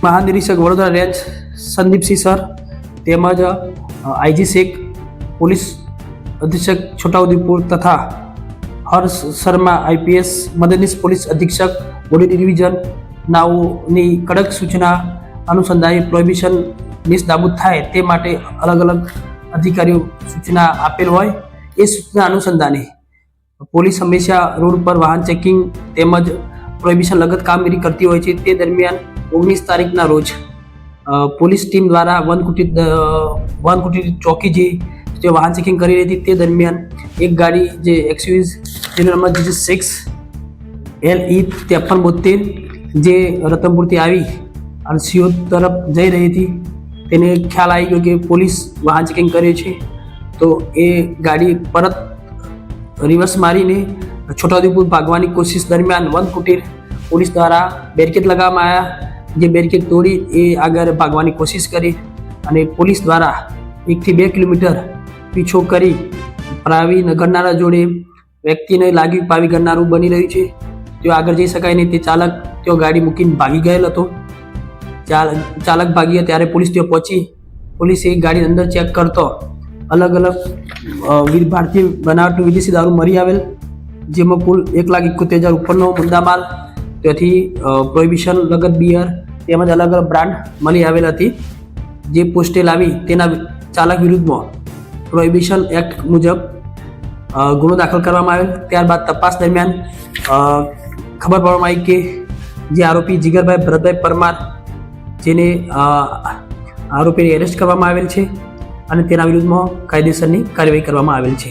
મહાનિરીક્ષક Vadodara range Sandipsinh sir તેમજ IG Sheikh, police અધિક્ષક છોટાઉદેપુર તથા હર્ષ શર્મા આઈપીએસ મદદનીશ પોલીસ અધિક્ષક બોડી ડિવિઝન નાઓની કડક સૂચના અનુસંધાને પ્રોહિબિશન નાબૂદ થાય તે માટે અલગ અલગ અધિકારીઓ સૂચના આપેલ હોય એ સૂચના અનુસંધાને પોલીસ હંમેશા રોડ પર વાહન ચેકિંગ તેમજ પ્રોહિબિશન લગત કામગીરી કરતી હોય છે। તે દરમિયાન 19 તારીખના રોજ પોલીસ ટીમ દ્વારા વનકુટી ચોકી જે વાહન ચેકિંગ કરી રહી હતી તે દરમિયાન એક ગાડી જે એક્સયુવી જેનો નંબર GG6 LE 5372 જે રતનપુરથી આવી અને સિયોત તરફ જઈ રહી હતી તેને ખ્યાલ આવી ગયો કે પોલીસ વાહન ચેકિંગ કરે છે તો એ ગાડી પરત રિવર્સ મારીને છોટાઉદેપુર ભાગવાની કોશિશ દરમિયાન વનકુટીર પોલીસ દ્વારા બેરિકેડ લગાવવામાં આવ્યા। જે બેરિકેડ તોડી એ આગળ ભાગવાની કોશિશ કરી અને પોલીસ દ્વારા 1 થી 2 કિલોમીટર પીછો કરી પાવી ગણનારા જોડે વ્યક્તિને લાગ્યું પાવી ગણનારું બની રહ્યું છે તેઓ આગળ જઈ શકાય નહીં તે ચાલક તેઓ ગાડી મૂકીને ભાગી ગયેલ હતો। ચાલક ભાગ્યા ત્યારે પોલીસ ત્યાં પહોંચી પોલીસે ગાડી અંદર ચેક કરતો અલગ અલગ ભારતીય બનાવટનું વિદેશી દારૂ મળી આવેલ જેમાં કુલ 1,71,000 ઉપરનો મુદ્દામાલ ત્યાંથી પ્રોહિબિશન લગત બિયર તેમજ અલગ અલગ બ્રાન્ડ મળી આવેલ હતી જે પોસ્ટે લાવી તેના ચાલક વિરુદ્ધમાં પ્રોહિબિશન એક્ટ મુજબ ગુનો દાખલ કરવામાં આવેલ। ત્યારબાદ તપાસ દરમિયાન ખબર પડવામાં આવી કે જે આરોપી જીગરભાઈ ભરતભાઈ પરમાર જેને આરોપીને એરેસ્ટ કરવામાં આવેલ છે અને તેના વિરુદ્ધમાં કાયદેસરની કાર્યવાહી કરવામાં આવેલ છે।